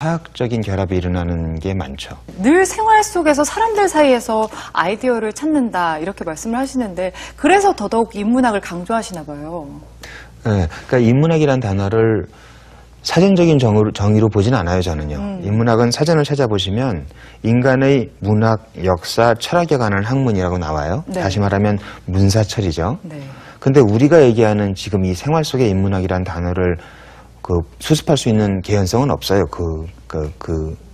화학적인 결합이 일어나는 게 많죠. 늘 생활 속에서 사람들 사이에서 아이디어를 찾는다 이렇게 말씀을 하시는데 그래서 더더욱 인문학을 강조하시나 봐요. 네, 그러니까 인문학이라는 단어를 사전적인 정의로 보진 않아요, 저는요. 인문학은 사전을 찾아보시면 인간의 문학, 역사, 철학에 관한 학문이라고 나와요. 네. 다시 말하면 문사철이죠. 네. 근데 우리가 얘기하는 지금 이 생활 속의 인문학이라는 단어를 수습할 수 있는 개연성은 없어요.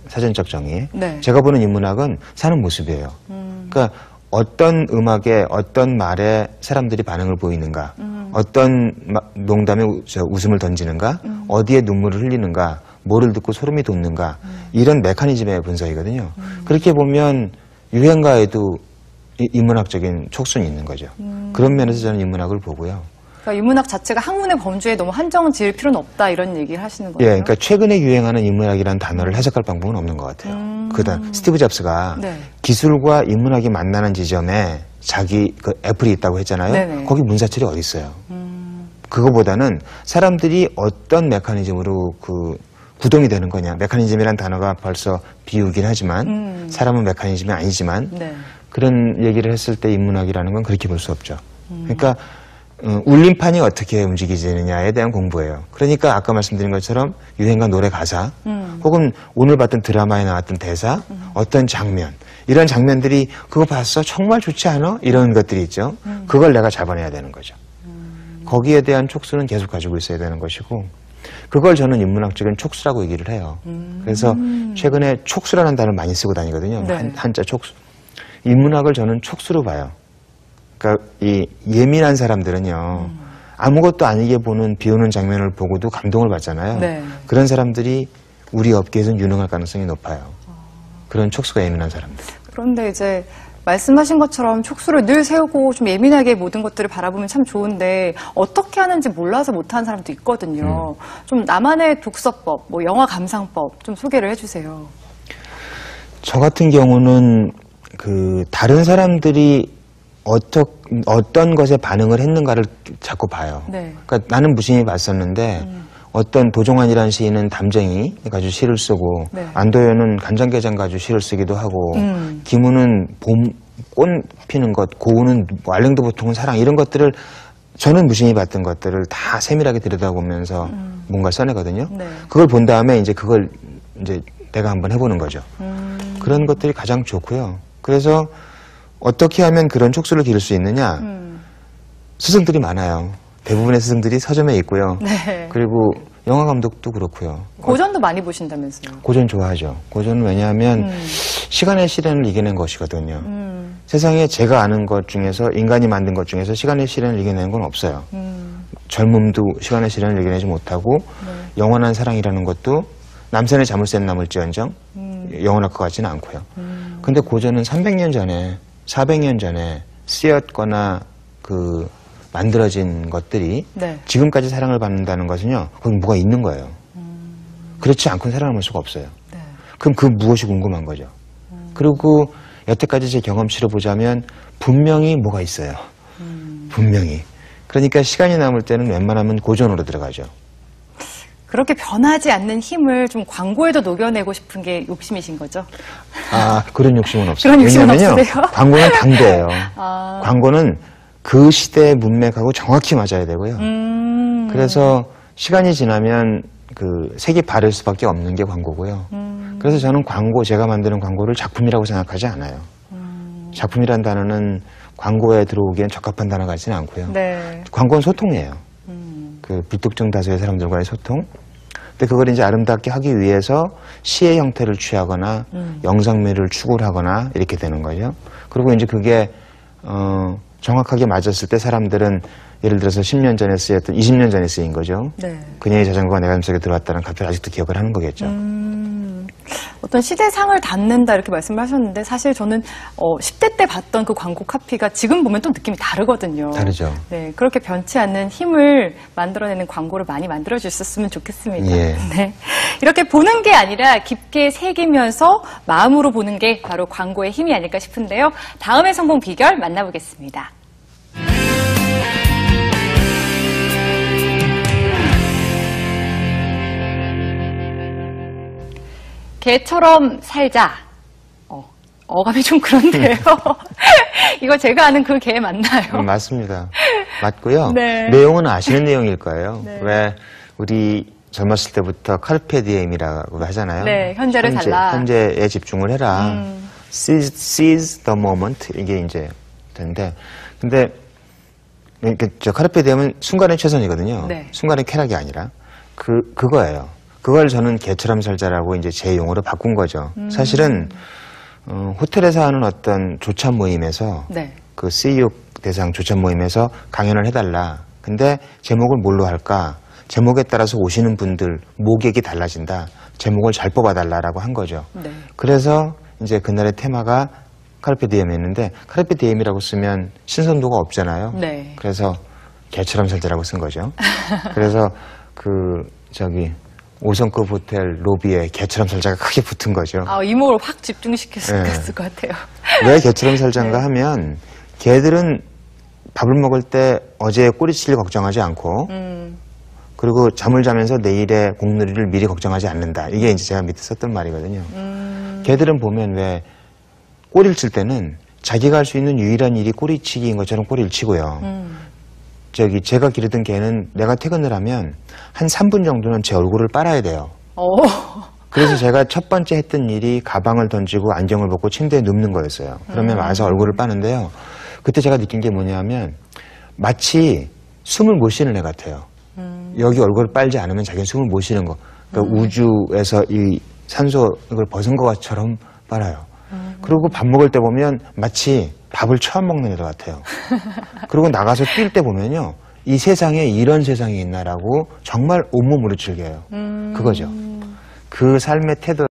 사전적 정의에. 네. 제가 보는 인문학은 사는 모습이에요. 그러니까 어떤 음악에 어떤 말에 사람들이 반응을 보이는가, 어떤 농담에 웃음을 던지는가, 어디에 눈물을 흘리는가, 뭐를 듣고 소름이 돋는가, 이런 메커니즘의 분석이거든요. 그렇게 보면 유행가에도 인문학적인 촉순이 있는 거죠. 그런 면에서 저는 인문학을 보고요. 그러니까 인문학 자체가 학문의 범주에 너무 한정을 지을 필요는 없다 이런 얘기를 하시는 거예요. 예, 그러니까 최근에 유행하는 인문학이라는 단어를 해석할 방법은 없는 것 같아요. 그다음 스티브 잡스가 네. 기술과 인문학이 만나는 지점에 자기 애플이 있다고 했잖아요. 네네. 거기 문사철이 어디 있어요? 그거보다는 사람들이 어떤 메커니즘으로 구동이 되는 거냐. 메커니즘이란 단어가 벌써 비우긴 하지만 사람은 메커니즘이 아니지만 네. 그런 얘기를 했을 때 인문학이라는 건 그렇게 볼 수 없죠. 그러니까 울림판이 어떻게 움직이느냐에 대한 공부예요. 그러니까 아까 말씀드린 것처럼 유행가 노래 가사 혹은 오늘 봤던 드라마에 나왔던 대사 어떤 장면 이런 장면들이 그거 봤어? 정말 좋지 않아? 이런 것들이 있죠. 그걸 내가 잡아내야 되는 거죠. 거기에 대한 촉수는 계속 가지고 있어야 되는 것이고 그걸 저는 인문학적인 촉수라고 얘기를 해요. 그래서 최근에 촉수라는 단어를 많이 쓰고 다니거든요. 네. 한자 촉수. 인문학을 저는 촉수로 봐요. 그러니까 이 예민한 사람들은요. 아무것도 아니게 보는 비 오는 장면을 보고도 감동을 받잖아요. 네. 그런 사람들이 우리 업계에서는 유능할 가능성이 높아요. 그런 촉수가 예민한 사람들. 그런데 이제 말씀하신 것처럼 촉수를 늘 세우고 좀 예민하게 모든 것들을 바라보면 참 좋은데 어떻게 하는지 몰라서 못하는 사람도 있거든요. 좀 나만의 독서법, 뭐 영화 감상법 좀 소개를 해주세요. 저 같은 경우는 다른 사람들이 어떤 것에 반응을 했는가를 자꾸 봐요. 네. 그러니까 나는 무심히 봤었는데 어떤 도종환이라는 시인은 담쟁이 가지고 시를 쓰고 네. 안도현은 간장게장 가지고 시를 쓰기도 하고 김우는 꽃 피는 것, 고우는 알랭도 보통은 사랑 이런 것들을 저는 무심히 봤던 것들을 다 세밀하게 들여다보면서 뭔가 써내거든요. 네. 그걸 본 다음에 이제 그걸 이제 내가 한번 해보는 거죠. 그런 것들이 가장 좋고요. 그래서 어떻게 하면 그런 촉수를 기를 수 있느냐? 스승들이 많아요. 대부분의 스승들이 서점에 있고요. 네. 그리고 영화 감독도 그렇고요. 고전도 많이 보신다면서요? 고전 좋아하죠. 고전은 왜냐하면 시간의 시련을 이겨낸 것이거든요. 세상에 제가 아는 것 중에서 인간이 만든 것 중에서 시간의 시련을 이겨내는 건 없어요. 젊음도 시간의 시련을 이겨내지 못하고 영원한 사랑이라는 것도 남산의 자물쇠는 남을지언정 영원할 것 같지는 않고요. 근데 고전은 300년 전에 400년 전에 쓰였거나 만들어진 것들이 네. 지금까지 사랑을 받는다는 것은요. 거기 뭐가 있는 거예요. 그렇지 않고는 살아남을 수가 없어요. 네. 그럼 그 무엇이 궁금한 거죠. 그리고 여태까지 제 경험치로 보자면 분명히 뭐가 있어요. 분명히. 그러니까 시간이 남을 때는 웬만하면 고전으로 들어가죠. 그렇게 변하지 않는 힘을 좀 광고에도 녹여내고 싶은 게 욕심이신 거죠? 아, 그런 욕심은 없어요. 그런 욕심은 왜냐면요, 없으세요? 광고는 당대예요. 아. 광고는 그 시대의 문맥하고 정확히 맞아야 되고요. 그래서 시간이 지나면 색이 바를 수밖에 없는 게 광고고요. 그래서 저는 제가 만드는 광고를 작품이라고 생각하지 않아요. 작품이란 단어는 광고에 들어오기엔 적합한 단어 같지는 않고요. 네. 광고는 소통이에요. 불특정 다수의 사람들과의 소통. 근데 그걸 이제 아름답게 하기 위해서 시의 형태를 취하거나 영상미를 추구를 하거나 이렇게 되는 거죠. 그리고 이제 그게 정확하게 맞았을 때 사람들은 예를 들어서 10년 전에 쓰였던 20년 전에 쓰인 거죠. 네. 그녀의 자전거가 내 가슴속에 들어왔다는 가사를 아직도 기억을 하는 거겠죠. 어떤 시대상을 닿는다 이렇게 말씀을 하셨는데 사실 저는 10대 때 봤던 그 광고 카피가 지금 보면 또 느낌이 다르거든요. 다르죠. 네, 그렇게 변치 않는 힘을 만들어내는 광고를 많이 만들어 주셨으면 좋겠습니다. 예. 네, 이렇게 보는 게 아니라 깊게 새기면서 마음으로 보는 게 바로 광고의 힘이 아닐까 싶은데요. 다음의 성공 비결 만나보겠습니다. 개처럼 살자. 어감이 좀 그런데요. 이거 제가 아는 그 개 맞나요? 맞습니다. 맞고요. 네. 내용은 아시는 내용일 거예요. 네. 왜 우리 젊었을 때부터 카르페 디엠이라고 하잖아요. 네, 현재를 살라. 현재에 집중을 해라. Seize the moment 이게 이제 되는데, 근데 저 카르페 디엠은 순간의 최선이거든요. 네. 순간의 쾌락이 아니라 그거예요. 그걸 저는 개처럼 살자라고 이제 제 용어로 바꾼 거죠. 사실은 호텔에서 하는 어떤 조찬 모임에서 네. 그 CEO 대상 조찬 모임에서 강연을 해달라. 근데 제목을 뭘로 할까? 제목에 따라서 오시는 분들 모객이 달라진다. 제목을 잘 뽑아달라라고 한 거죠. 네. 그래서 이제 그날의 테마가 카르페 디엠이었는데 카르페 디엠이라고 쓰면 신선도가 없잖아요. 네. 그래서 개처럼 살자라고 쓴 거죠. 그래서 저기 5성급 호텔 로비에 개처럼 살자가 크게 붙은 거죠. 이목을 확 집중시켰을 네. 것 같아요. 왜 개처럼 살자인가 하면 개들은 밥을 먹을 때 어제의 꼬리치기를 걱정하지 않고 그리고 잠을 자면서 내일의 공놀이를 미리 걱정하지 않는다. 이게 이제 제가 밑에 썼던 말이거든요. 개들은 보면 왜 꼬리를 칠 때는 자기가 할 수 있는 유일한 일이 꼬리치기인 것처럼 꼬리를 치고요. 제가 기르던 개는 내가 퇴근을 하면 한 3분 정도는 제 얼굴을 빨아야 돼요. 그래서 제가 첫 번째 했던 일이 가방을 던지고 안경을 벗고 침대에 눕는 거였어요. 그러면 와서 얼굴을 빠는데요. 그때 제가 느낀 게 뭐냐면 마치 숨을 못 쉬는 애 같아요. 여기 얼굴을 빨지 않으면 자기는 숨을 못 쉬는 거. 그러니까 우주에서 이 산소 이걸 벗은 것처럼 빨아요. 그리고 밥 먹을 때 보면 마치 밥을 처음 먹는 애들 같아요. 그리고 나가서 뛸 때 보면요. 이 세상에 이런 세상이 있나라고 정말 온몸으로 즐겨요. 그거죠. 그 삶의 태도